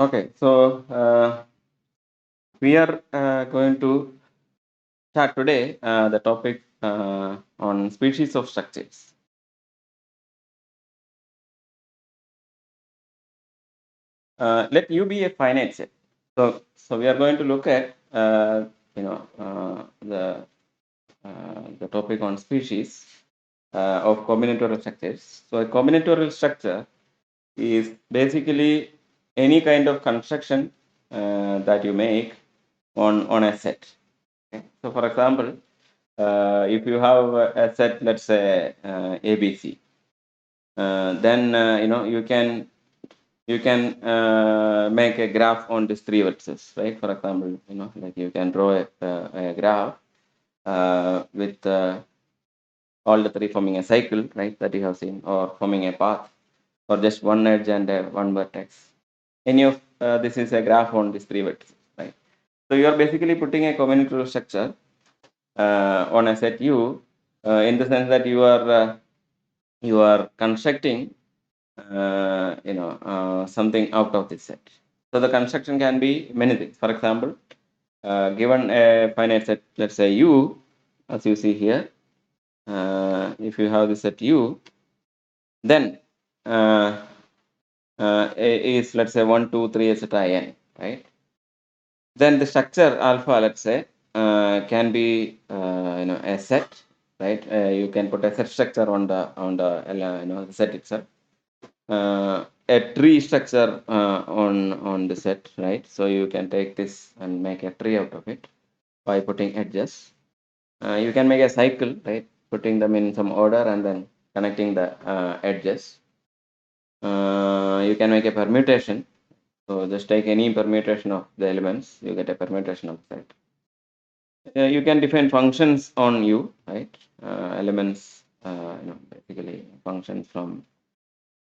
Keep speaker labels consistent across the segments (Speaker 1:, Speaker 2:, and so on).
Speaker 1: Okay, so we are going to start today the topic on species of structures. Let U be a finite set. So we are going to look at the topic on species of combinatorial structures. So a combinatorial structure is basically any kind of construction that you make on a set. Okay? So for example, if you have a set, let's say ABC, then you can make a graph on these three vertices, right? For example, like you can draw a graph with all the three forming a cycle, right? That you have seen, or forming a path, or just one edge and one vertex. Any of this is a graph on these three vertices, right? So you are basically putting a combinatorial structure on a set U, in the sense that you are constructing something out of this set. So the construction can be many things. For example, given a finite set, let's say U, as you see here, if you have this set U, then is, let's say, 1, 2, 3, etc. n, right? Then the structure alpha, let's say, can be a set, right? You can put a set structure on the set itself. A tree structure on the set, right? So you can take this and make a tree out of it by putting edges. You can make a cycle, right? Putting them in some order and then connecting the edges. You can make a permutation. So just take any permutation of the elements, you get a permutation of that. You can define functions on U, right? Elements, basically functions from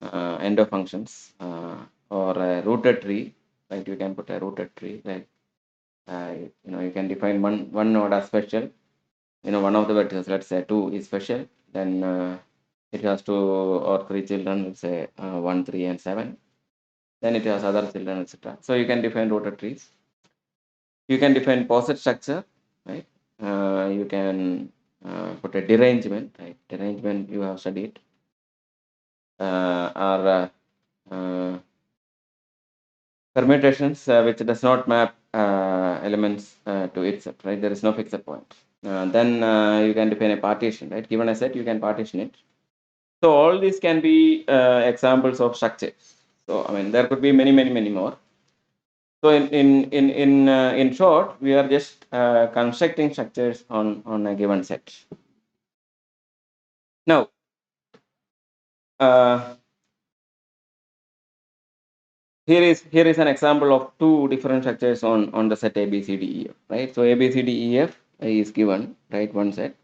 Speaker 1: end of functions, or a rooted tree, right? You can put a rooted tree, right? You can define one node as special. One of the vertices, let's say 2 is special, then it has 2 or 3 children, let's say 1, 3, and 7. Then it has other children, etc. So you can define rooted trees. You can define poset structure, right? You can put a derangement, right? Derangement you have studied, or permutations which does not map elements to itself, right? There is no fixed point. Then you can define a partition, right? Given a set, you can partition it. So all these can be examples of structures. So I mean, there could be many more. So in short, we are just constructing structures on a given set. Now, here is an example of two different structures on the set ABCDEF, right? So ABCDEF is given, right? One set,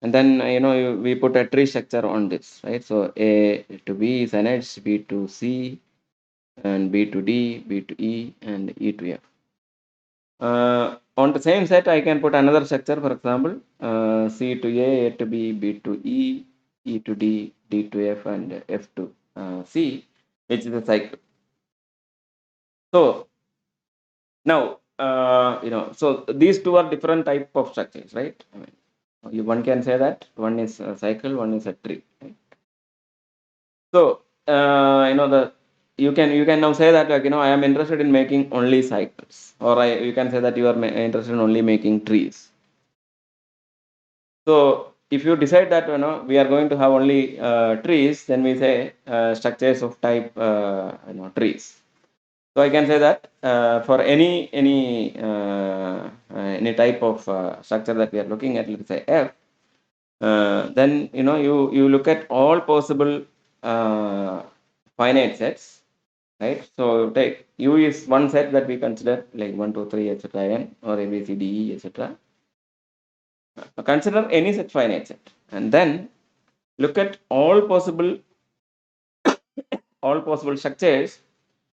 Speaker 1: and then we put a tree structure on this, right? So A to B is an edge, B to C, and B to D, B to E, and E to F. On the same set, I can put another structure, for example, C to A to B, B to E, E to D, D to F, and F to C, which is a cycle. So now, so these two are different type of structures, right? I mean, one can say that one is a cycle, one is a tree. Right? So you can now say that, like, I am interested in making only cycles, or you can say that you are interested in only making trees. So if you decide that we are going to have only trees, then we say structures of type trees. So I can say that for any type of structure that we are looking at, let's say F, then you look at all possible finite sets, right? So take U is one set that we consider, like 1, 2, 3, etc. n, or A, B, C, D, E, etc. Consider any such finite set, and then look at all possible structures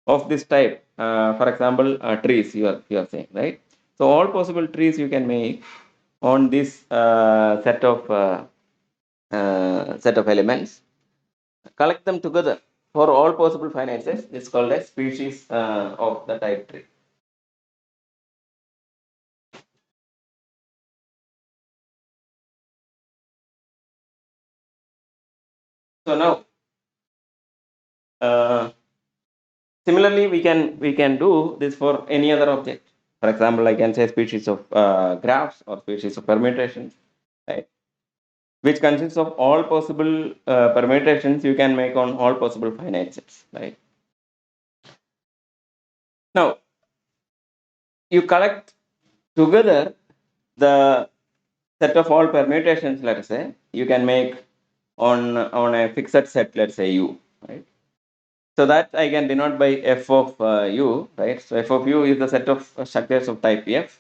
Speaker 1: of this type. For example, trees you are saying, right? So all possible trees you can make on this set of elements. Collect them together, for all possible finite sets, this is called a species of the type tree. So now, similarly, we can do this for any other object. For example, I can say species of graphs or species of permutations, right? Which consists of all possible permutations you can make on all possible finite sets, right? Now, you collect together the set of all permutations, let's say, you can make on a fixed set, let's say U, right? So that I can denote by f of u, right? So f of u is the set of structures of type f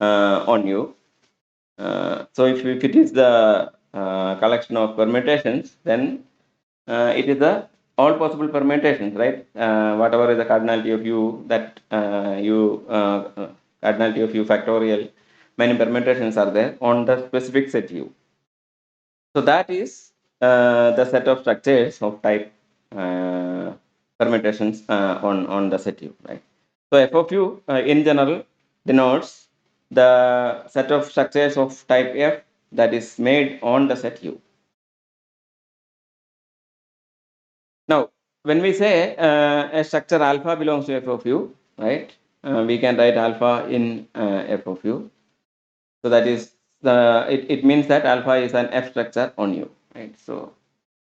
Speaker 1: on U. So if it is the collection of permutations, then it is the all possible permutations, right? Whatever is the cardinality of u, that cardinality of u factorial, many permutations are there on the specific set U. So that is the set of structures of type permutations on the set U, right? So f of u in general denotes the set of structures of type f that is made on the set U. Now, when we say a structure alpha belongs to f of u, right? We can write alpha in f of u. So that is it means that alpha is an f structure on U, right? So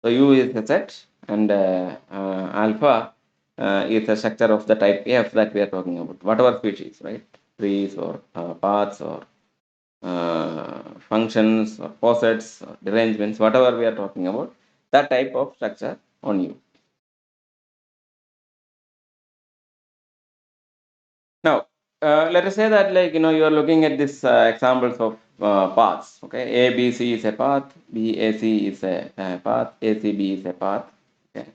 Speaker 1: U is a set, and alpha is a structure of the type F that we are talking about, whatever species, right? Trees or paths or functions or posets or derangements, whatever we are talking about, that type of structure on U. Now, let us say that, like, you are looking at this examples of paths. Okay, A B C is a path, B A C is a path, A C B is a path. Okay,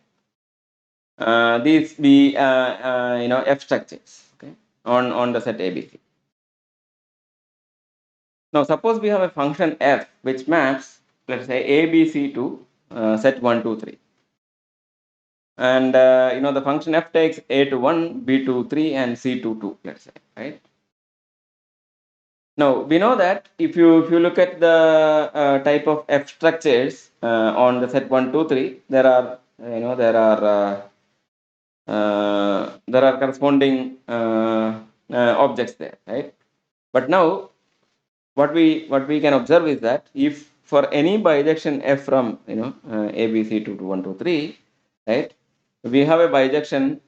Speaker 1: these be F structures. Okay, on the set ABC. Now, suppose we have a function f which maps, let's say, ABC to set 1, 2, 3. And the function f takes A to 1, B to 3, and C to 2, let's say, right? Now we know that if you look at the type of f structures on the set 1, 2, 3, there are corresponding objects there, right? But now what we can observe is that if for any bijection f from ABC to 1, 2, 3, right, we have a bijection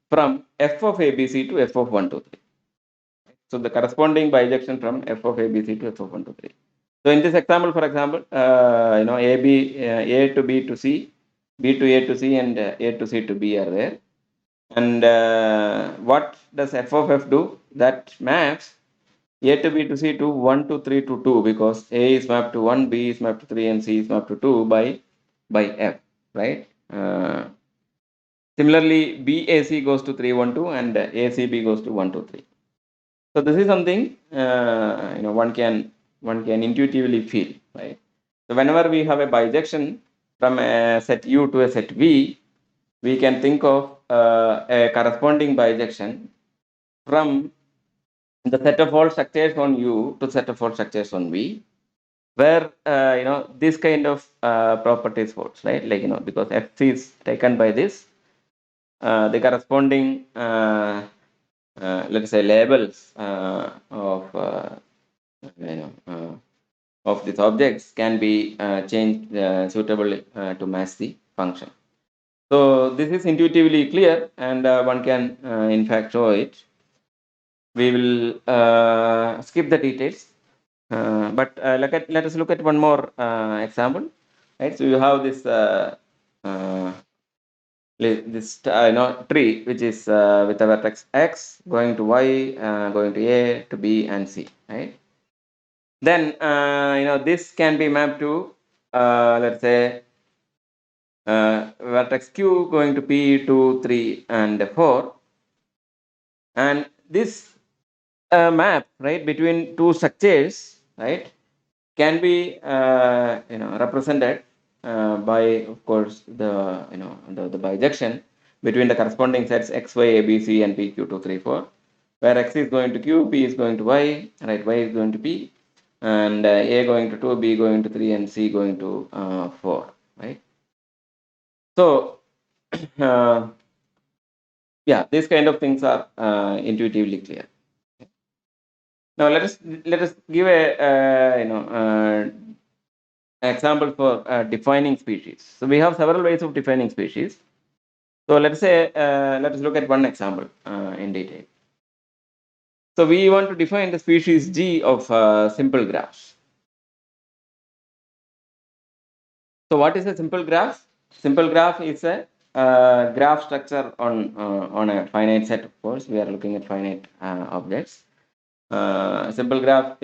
Speaker 1: from f of ABC to f of 1, 2, 3. So the corresponding bijection from f of ABC to f of 1 to 3. So in this example, for example, A to B to C, B to A to C, and A to C to B are there. And what does f of f do? That maps A to B to C to 1 to 3 to 2, because A is mapped to 1, B is mapped to 3, and C is mapped to 2 by f, right? Similarly, BAC goes to 3, 1, 2, and ACB goes to 1, 2, 3. So this is something one can intuitively feel, right? So whenever we have a bijection from a set U to a set V, we can think of a corresponding bijection from the set of all structures on U to set of all structures on V, where this kind of properties holds, right? Like, because F is taken by this, the corresponding let's say labels of these objects can be changed suitable to match the function. So this is intuitively clear, and one can in fact show it. We will skip the details, but let us look at one more example. Right, so you have this tree which is with a vertex x going to y, going to A to B and C, right? Then this can be mapped to let's say vertex q going to P 2, 3, and 4, and this map, right, between two structures, right, can be represented by, of course, the bijection between the corresponding sets x, y, a, b, c, and p, q, 2, 3, 4, where x is going to q, p is going to y, right? Y is going to p, and a going to 2, b going to 3, and c going to 4, right? So, yeah, these kind of things are intuitively clear. Now let us give a example for defining species. So we have several ways of defining species. So let us look at one example in detail. So we want to define the species G of simple graphs. So what is a simple graph? Simple graph is a graph structure on a finite set. Of course, we are looking at finite objects. Simple graph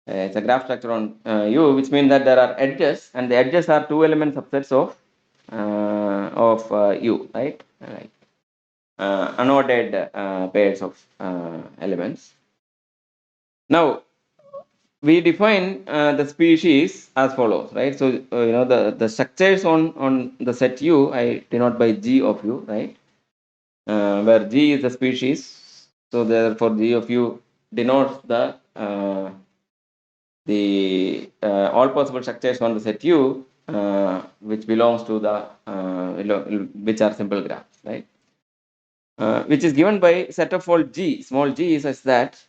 Speaker 1: it's a graph structure on U, which means that there are edges, and the edges are two element subsets of U, right? Right. Unordered pairs of elements. Now we define the species as follows, right? So the structures on the set U I denote by G of U, right? Where G is the species, so therefore G of U denotes the all possible structures on the set U, which belongs to the which are simple graphs, right? Which is given by set of all G, small g, such that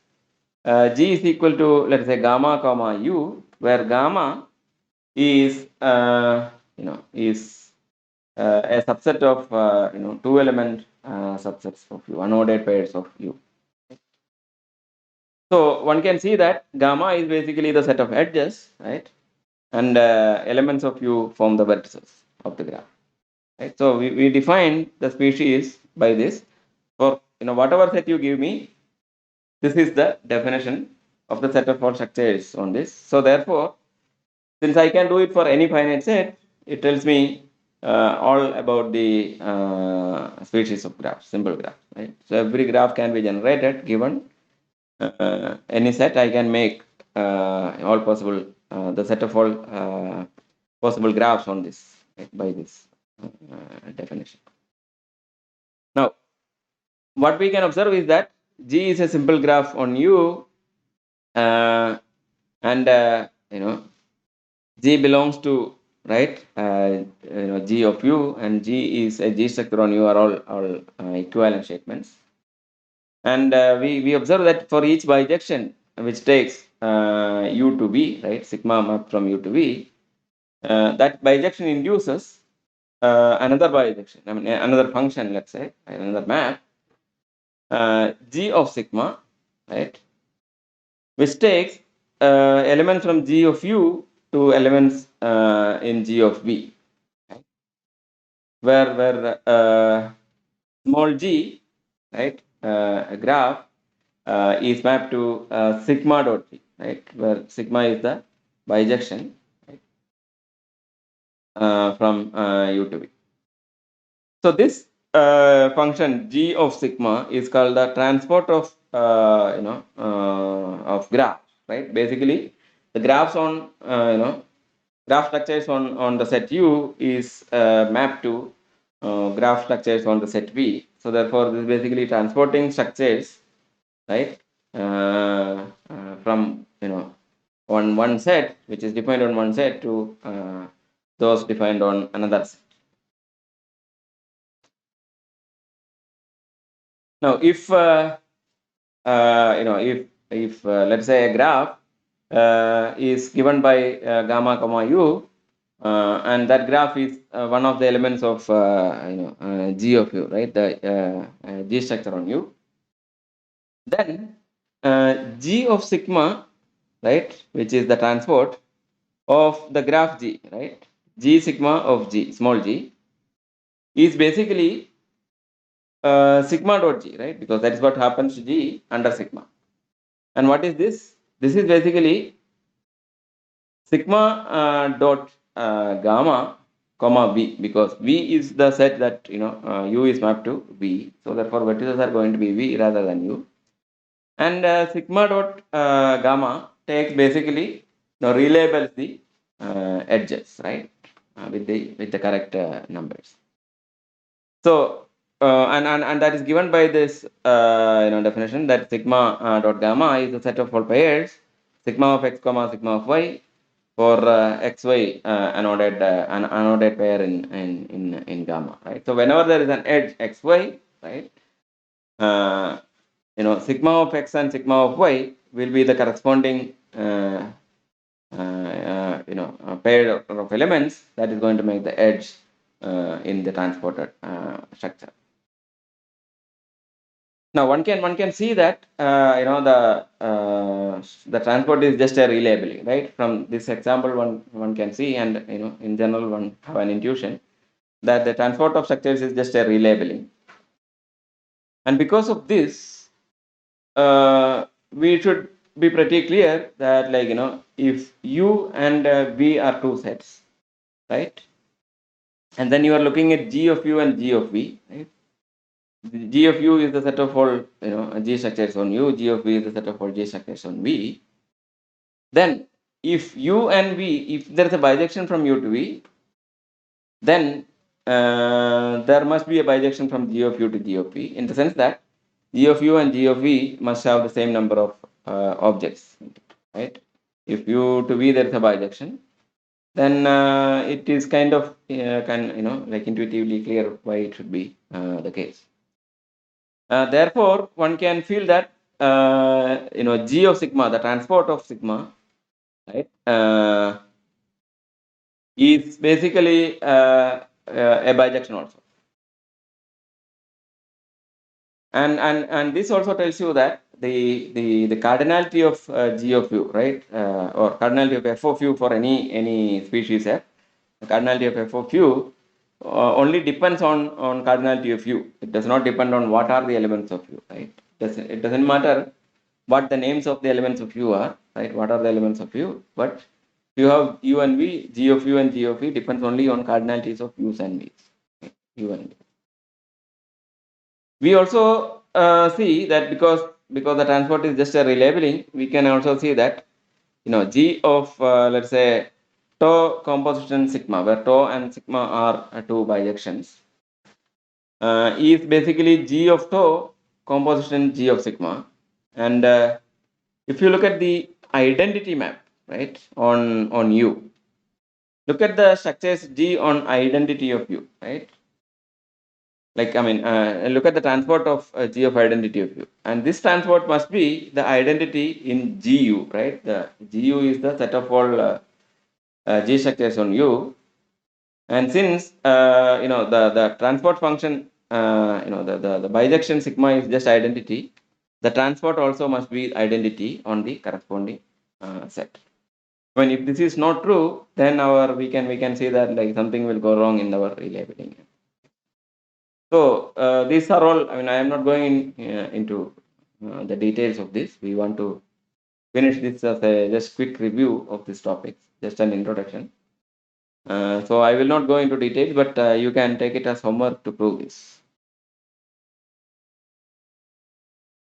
Speaker 1: G is equal to, let's say, gamma comma U, where gamma is is a subset of two element subsets of U, unordered pairs of U. So one can see that gamma is basically the set of edges, right? And elements of U form the vertices of the graph, right? So we define the species by this. For whatever set you give me, this is the definition of the set of all structures on this. So therefore, since I can do it for any finite set, it tells me all about the species of graphs, simple graphs, right? So every graph can be generated given any set. I can make all possible the set of all possible graphs on this, right, by this definition. Now, what we can observe is that G is a simple graph on U, and G belongs to, right, G of U, and G is a G structure on U are all equivalent statements. And we observe that for each bijection which takes U to V, right, sigma map from U to V, that bijection induces another bijection, another function, let's say, another map, G of sigma, right, which takes elements from G of U to elements in G of V, right? where small g, right, a graph is mapped to sigma dot g, right, where sigma is the bijection, right, from U to V. So this function G of sigma is called the transport of of graph, right? Basically, the graphs on graph structures on the set U is mapped to graph structures on the set V. So therefore, this is basically transporting structures, right, from on one set, which is defined on one set, to those defined on another set. Now, if if let's say a graph is given by gamma comma U, and that graph is one of the elements of G of U, right, the G structure on U, then G of sigma, right, which is the transport of the graph G, right, G sigma of G, small g, is basically sigma dot G, right, because that is what happens to G under sigma. And what is this? This is basically sigma dot gamma comma V, because V is the set that U is mapped to V. So therefore, vertices are going to be V rather than U. And sigma dot gamma takes basically now relabels the edges, right, with the correct numbers. So and that is given by this definition that sigma dot gamma is the set of all pairs sigma of x comma sigma of y for xy an anoded pair in gamma, right? So whenever there is an edge xy, right, sigma of x and sigma of y will be the corresponding pair of elements that is going to make the edge in the transported structure. Now one can see that the transport is just a relabeling, right? From this example, one can see, and in general one have an intuition that the transport of structures is just a relabeling, and because of this, we should be pretty clear that if U and V are two sets, right, and then you are looking at G of U and G of V, right? G of U is the set of all G structures on U. G of V is the set of all G structures on V. Then, if U and V, if there is a bijection from U to V, then there must be a bijection from G of U to G of V, in the sense that G of U and G of V must have the same number of objects, right? If U to V there is a bijection, then it is kind of like intuitively clear why it should be the case. Therefore, one can feel that G of sigma, the transport of sigma, right, is basically a bijection also, and this also tells you that the cardinality of G of U, right, or cardinality of f of U for any species f, the cardinality of f of U only depends on cardinality of U. It does not depend on what are the elements of U, right? It doesn't matter what the names of the elements of U are, right? What are the elements of U? But you have U and V, G of U and G of V depends only on cardinalities of U's and V's, right? U and V. We also see that because the transport is just a relabeling, we can also see that G of let's say tau composition sigma, where tau and sigma are two bijections, is basically G of tau composition G of sigma, and if you look at the identity map, right, on U, look at the structures G on identity of U, right? Like look at the transport of G of identity of U, and this transport must be the identity in GU, right? The GU is the set of all G structures on U, and since the transport function, the bijection sigma is just identity, the transport also must be identity on the corresponding set. When if this is not true, then we can see that like something will go wrong in our relabeling. So these are all. I am not going into the details of this. We want to finish this as a just quick review of this topic, just an introduction. So I will not go into details, but you can take it as homework to prove this.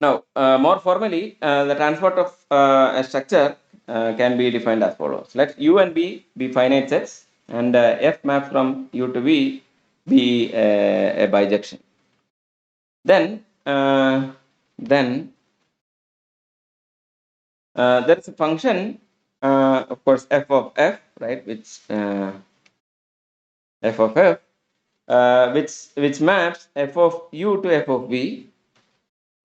Speaker 1: Now, more formally, the transport of a structure can be defined as follows. Let U and B be finite sets, and F maps from U to V be a bijection. Then there is a function, of course, f of f, right, which f of f, which maps f of U to f of V,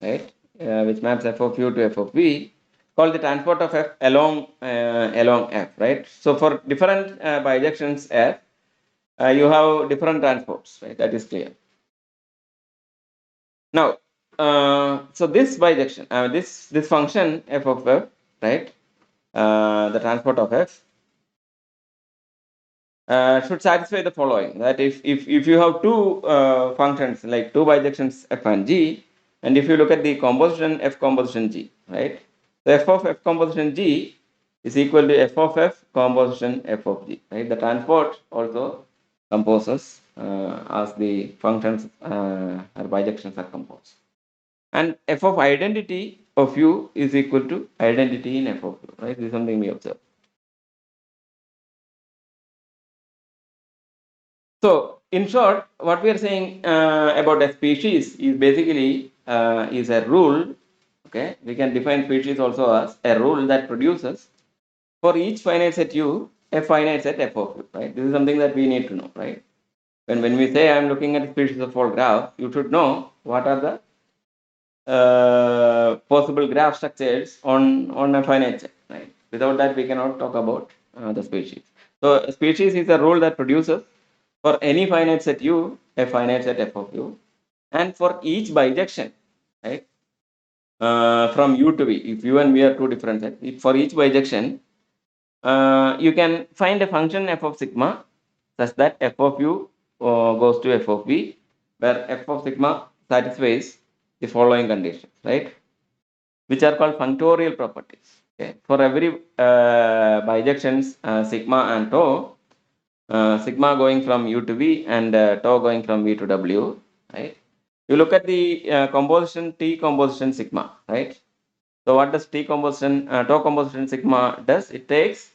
Speaker 1: right, which maps f of U to f of V, called the transport of f along f, right? So for different bijections f, you have different transports, right? That is clear. Now, so this bijection, this function f of f, right, the transport of f should satisfy the following: that if you have two functions like two bijections f and g, and if you look at the composition f composition g, right, so f of f composition g is equal to f of f composition f of g, right? The transport also composes as the functions or bijections are composed, and f of identity of u is equal to identity in f of u, right? This is something we observe. So, in short, what we are saying about a species is basically is a rule. Okay, we can define species also as a rule that produces for each finite set U a finite set f of u. Right. This is something that we need to know. Right. When we say I am looking at a species of all graph, you should know what are the possible graph structures on a finite set. Right. Without that, we cannot talk about the species. So, a species is a rule that produces for any finite set U, a finite set f of u, and for each bijection, right, from U to V, if U and V are two different sets, if for each bijection, you can find a function f of sigma such that f of u goes to f of v, where f of sigma satisfies the following conditions, right, which are called functorial properties. Okay. For every bijections sigma and tau, sigma going from U to V and tau going from V to W, right? You look at the composition T composition sigma, right? So what does T composition, tau composition sigma does? It takes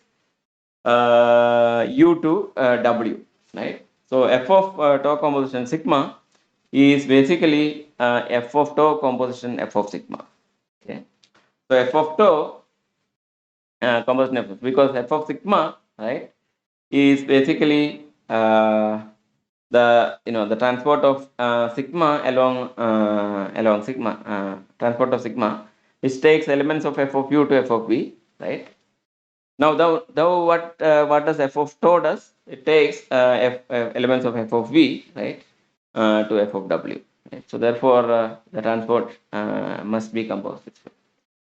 Speaker 1: U to W, right? So F of tau composition sigma is basically F of tau composition F of sigma, okay? So F of tau composition F of, because F of sigma, right, is basically the transport of sigma along sigma transport of sigma, which takes elements of f of u to f of v, right. Now what does f of tau does? It takes elements of f of v, right, to f of w, right? So therefore the transport must be composed this way.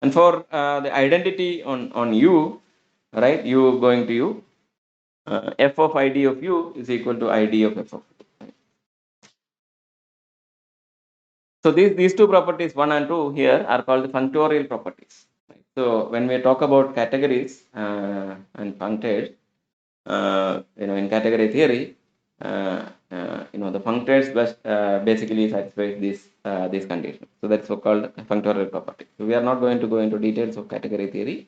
Speaker 1: And for the identity on u, right, u going to u, f of id of u is equal to id of f of u. So these two properties, 1 and 2 here, are called the functorial properties. Right? So when we talk about categories and functors, in category theory, the functors basically satisfy these conditions. So that's so-called functorial property. So we are not going to go into details of category theory.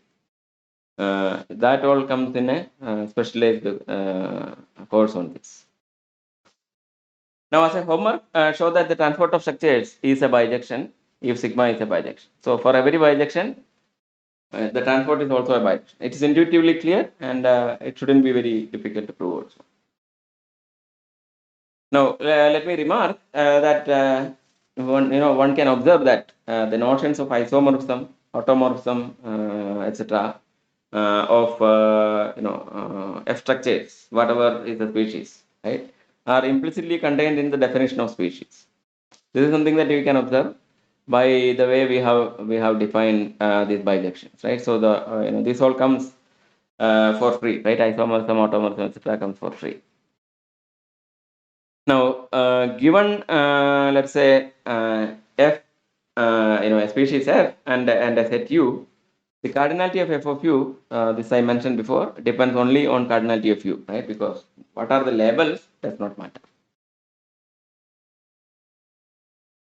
Speaker 1: That all comes in a specialized course on this. Now, as a homework, show that the transport of structures is a bijection if sigma is a bijection. So, for every bijection, the transport is also a bijection. It is intuitively clear, and it shouldn't be very difficult to prove also. Now, let me remark that one can observe that the notions of isomorphism, automorphism, etc., of F structures, whatever is the species, right, are implicitly contained in the definition of species. This is something that you can observe by the way we have defined these bijections, right? So the this all comes for free, right? Isomorphism, automorphism, etc., comes for free. Now, given let's say f, a species f and a set u, the cardinality of f of u, this I mentioned before, depends only on cardinality of u, right? Because what are the labels does not matter.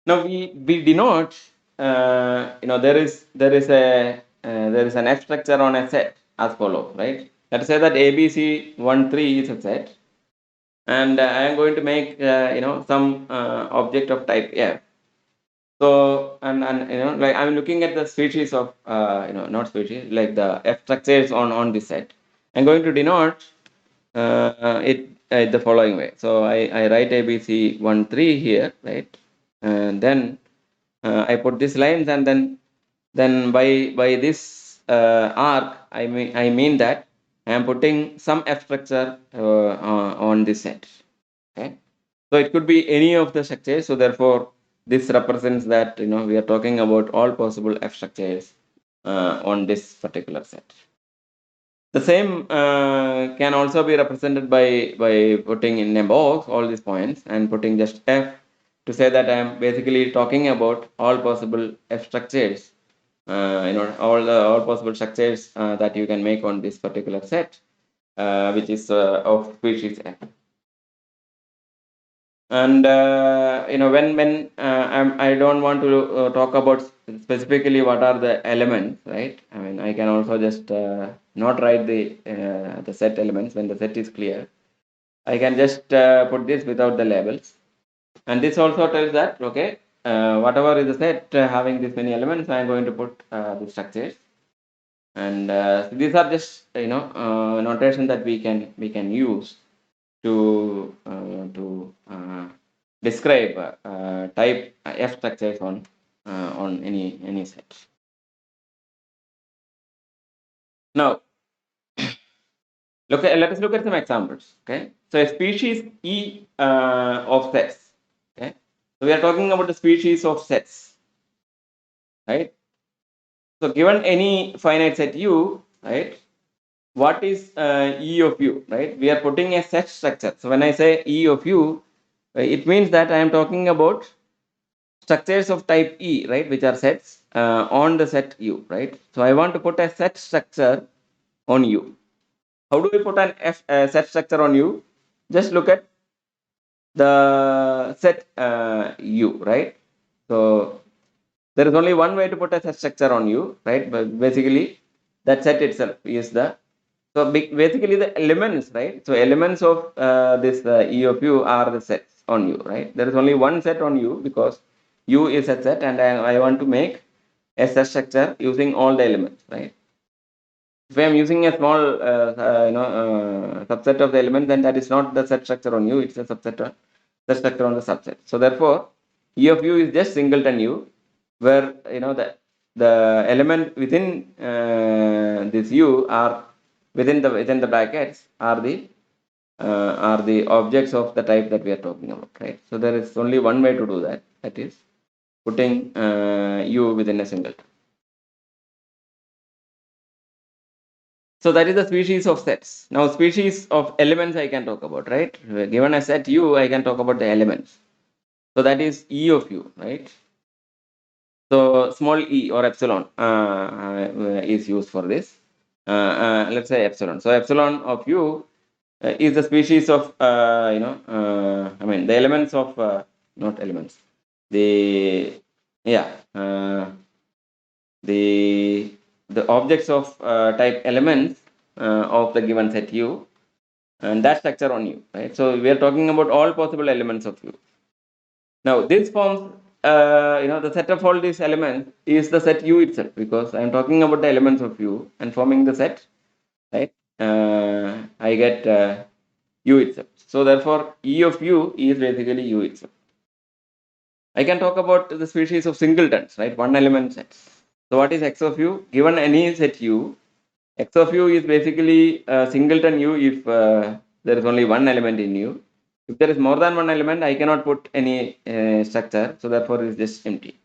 Speaker 1: Now we denote, there is an F structure on a set as follows, right? Let's say that ABC 1 3 is a set, and I am going to make some object of type F. So and like I'm looking at the species of not species, like the F structures on this set. I'm going to denote it the following way. So I write ABC 1 3 here, right? And then I put these lines, and then by this arc I mean that I am putting some F structure on this set. Okay, so it could be any of the structures. So therefore, this represents that we are talking about all possible F structures on this particular set. The same can also be represented by putting in a box all these points and putting just F to say that I am basically talking about all possible F structures, all possible structures that you can make on this particular set, which is of species F. And when I don't want to talk about specifically what are the elements, right? I mean, I can also just not write the set elements when the set is clear. I can just put this without the labels. And this also tells that, okay, whatever is the set having this many elements, I am going to put the structures. And these are just notation that we can use to describe type F structures on any set. Now, let us look at some examples. Okay, so a species E of sets. Okay, so we are talking about the species of sets, right? So given any finite set U, right? What is E of U, right? We are putting a set structure. So when I say E of U, it means that I am talking about structures of type E, right, which are sets on the set U, right? So I want to put a set structure on U. How do we put a set structure on U? Just look at the set U, right? So there is only one way to put a set structure on U, right? But basically, that set itself is the basically the elements, right? So elements of this E of U are the sets on U, right? There is only one set on U because U is a set, and I want to make a set structure using all the elements, right? If I am using a small subset of the element, then that is not the set structure on U. It's a the structure on the subset. So therefore, E of U is just singleton U, where the element within this U are within the brackets are the objects of the type that we are talking about, right? So there is only one way to do that. That is putting U within a singleton. So that is the species of sets. Now species of elements I can talk about, right? Given a set U, I can talk about the elements. So that is E of U, right? So small e or epsilon is used for this. Let's say epsilon. So epsilon of U is the species of the elements of not elements. The yeah the objects of type elements of the given set U, and that structure on U, right? So we are talking about all possible elements of U. Now this forms the set of all these elements is the set U itself, because I am talking about the elements of U and forming the set, right? I get U itself. So therefore E of U is basically U itself. I can talk about the species of singletons, right? One element sets. So what is X of U? Given any set U, X of U is basically singleton U if there is only one element in U. If there is more than one element, I cannot put any structure, so therefore it is just empty.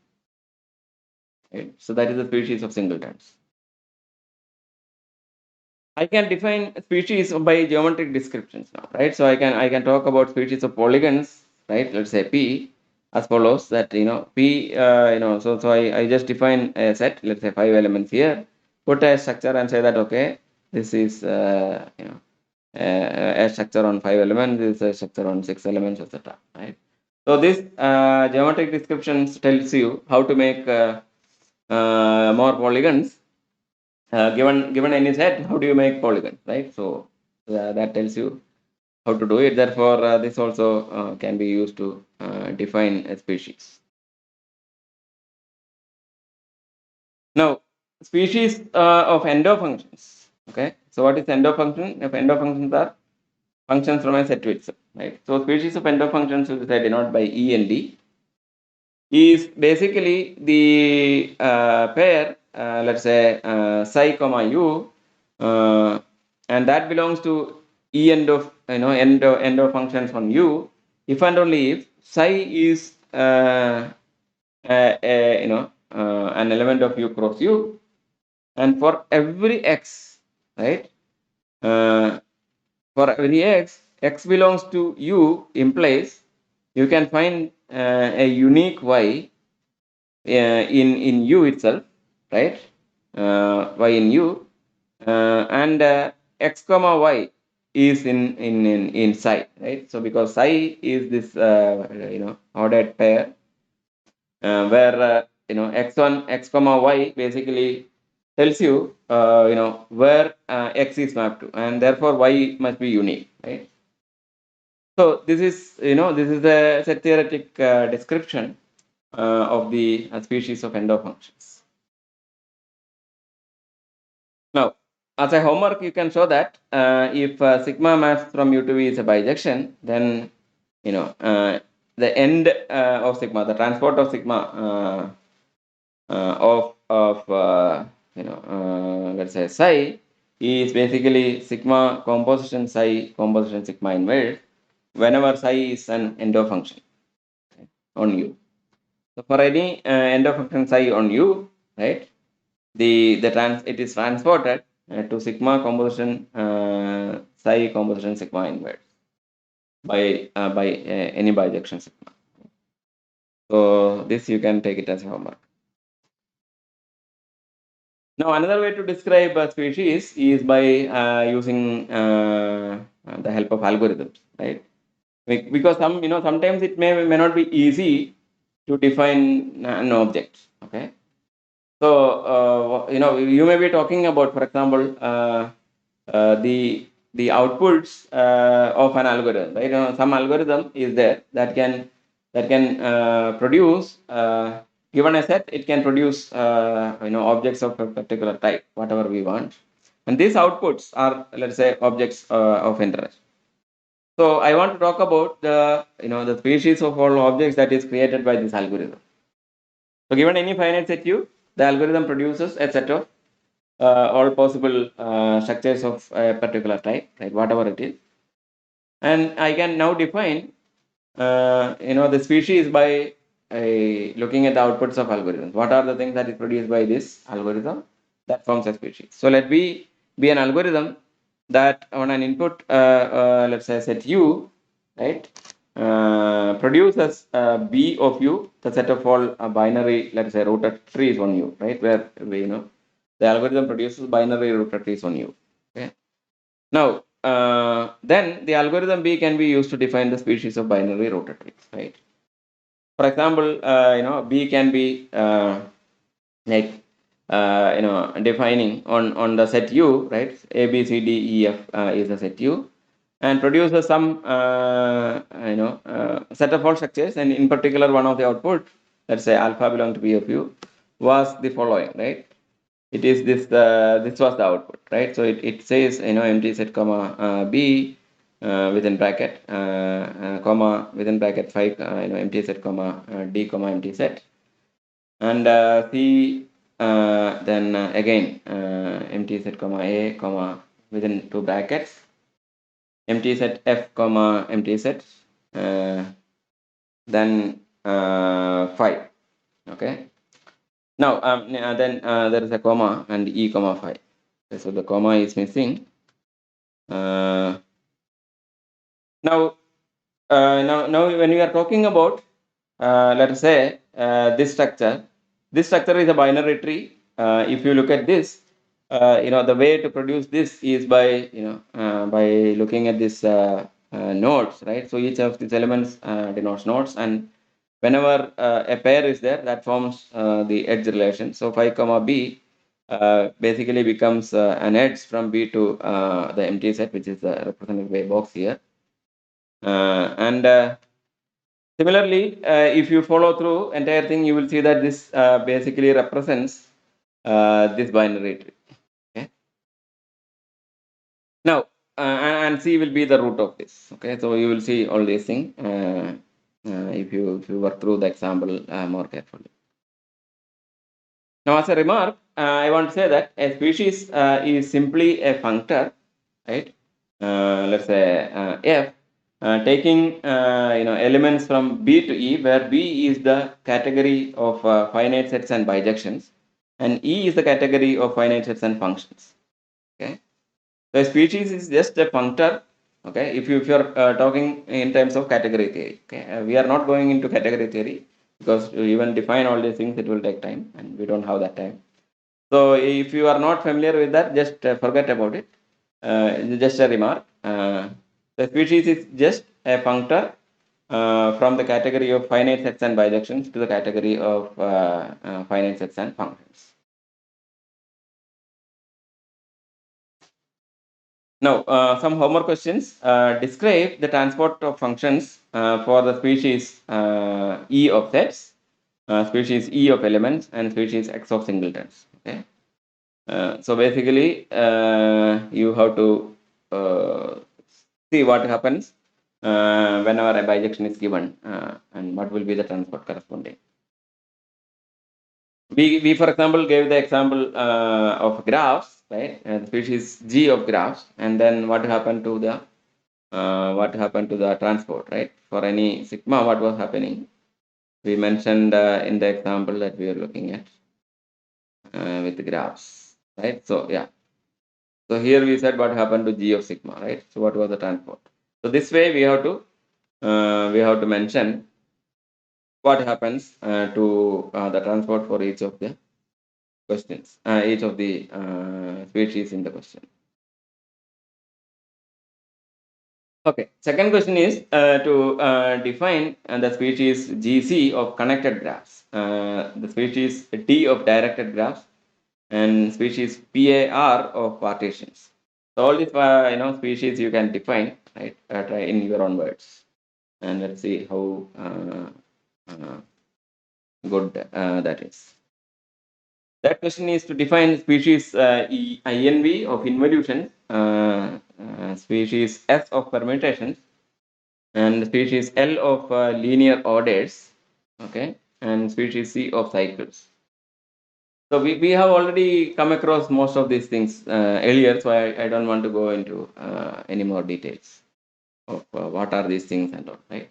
Speaker 1: Right? So that is the species of singletons. I can define species by geometric descriptions now, right? So I can talk about species of polygons, right? Let's say P as follows, that P so I just define a set, let's say 5 elements here, put a structure and say that okay, this is a structure on 5 elements, this is a structure on 6 elements, etc. Right? So this geometric descriptions tells you how to make more polygons. Given any set, how do you make polygons, right? So that tells you how to do it. Therefore, this also can be used to define a species. Now, species of endo functions. Okay, so what is endo function? If endo functions are functions from a set to itself, right? So species of endo functions, which I denote by E and D, is basically the pair, let's say psi comma U, and that belongs to E end of end of functions on U, if and only if psi is an element of U cross U, and for every x, right? For every x belongs to U implies you can find a unique y in U itself, right? Y in U, and x comma y is in psi, right? So because psi is this ordered pair where x1 x comma y basically tells you where x is mapped to, and therefore y must be unique, right? So this is, this is a set theoretic description of the species of endo functions. Now, as a homework, you can show that if sigma mass from U to V is a bijection, then the end of sigma, the transport of sigma of let's say psi is basically sigma composition psi composition sigma inverse whenever psi is an endo function on U. So for any endo function psi on U, right? It is transported to sigma composition psi composition sigma inverse by any bijection sigma. So this you can take it as homework. Now another way to describe a species is by using the help of algorithms, right? Because sometimes it may not be easy to define an object. Okay, so you may be talking about, for example, the outputs of an algorithm, right? Some algorithm is there that can produce, given a set, it can produce objects of a particular type, whatever we want, and these outputs are, let's say, objects of interest. So I want to talk about the species of all objects that is created by this algorithm. So given any finite set U, the algorithm produces a set of all possible structures of a particular type, right? Whatever it is, and I can now define the species by looking at the outputs of algorithms. What are the things that is produced by this algorithm that forms a species? So let B be an algorithm that on an input, let's say set U, right, produces B of U, the set of all binary, let's say, rooted trees on U, right, where the algorithm produces binary rooted trees on U. Okay. Now, then the algorithm B can be used to define the species of binary rooted trees, right? For example, B can be like defining on the set U, right? A B C D E F is a set U, and produces some set of all structures, and in particular one of the output, let's say alpha belong to B of U, was the following, right? It is this was the output, right? So it says empty set comma B within bracket comma within bracket 5 empty set comma D comma empty set, and C then again empty set comma A comma within two brackets empty set F comma empty set then 5. Okay. Now then there is a comma and E comma 5. Okay, so the comma is missing. Now when we are talking about let us say this structure is a binary tree. If you look at this, the way to produce this is by by looking at this nodes, right? So each of these elements denotes nodes, and whenever a pair is there, that forms the edge relation. So 5 comma B basically becomes an edge from B to the empty set, which is represented by a box here. And similarly, if you follow through entire thing, you will see that this basically represents this binary tree. Okay. Now, and C will be the root of this. Okay, so you will see all these things if you work through the example more carefully. Now, as a remark, I want to say that a species is simply a functor, right? Let's say F, taking elements from B to E, where B is the category of finite sets and bijections, and E is the category of finite sets and functions. Okay, so a species is just a functor. Okay, if you're talking in terms of category theory. Okay, we are not going into category theory because to even define all these things it will take time, and we don't have that time. So if you are not familiar with that, just forget about it. Just a remark. The species is just a functor from the category of finite sets and bijections to the category of finite sets and functions. Now, some homework questions. Describe the transport of functions for the species E of sets, species E of elements, and species X of singletons. Okay. So basically, you have to see what happens whenever a bijection is given and what will be the transport corresponding. We for example gave the example of graphs, right? The species G of graphs, and then what happened to the transport, right? For any sigma, what was happening? We mentioned in the example that we are looking at with graphs, right? So yeah. So here we said what happened to G of sigma, right? So what was the transport? So this way we have to mention what happens to the transport for each of the questions, each of the species in the question. Okay, second question is to define the species GC of connected graphs, the species T of directed graphs, and species PAR of partitions. So all these species you can define, right? Try in your own words, and let's see how uh, good that is. That question is to define species INV of involution, species S of permutations, and species L of linear orders, okay, and species C of cycles. So we have already come across most of these things earlier, so I don't want to go into any more details of what are these things and all, right?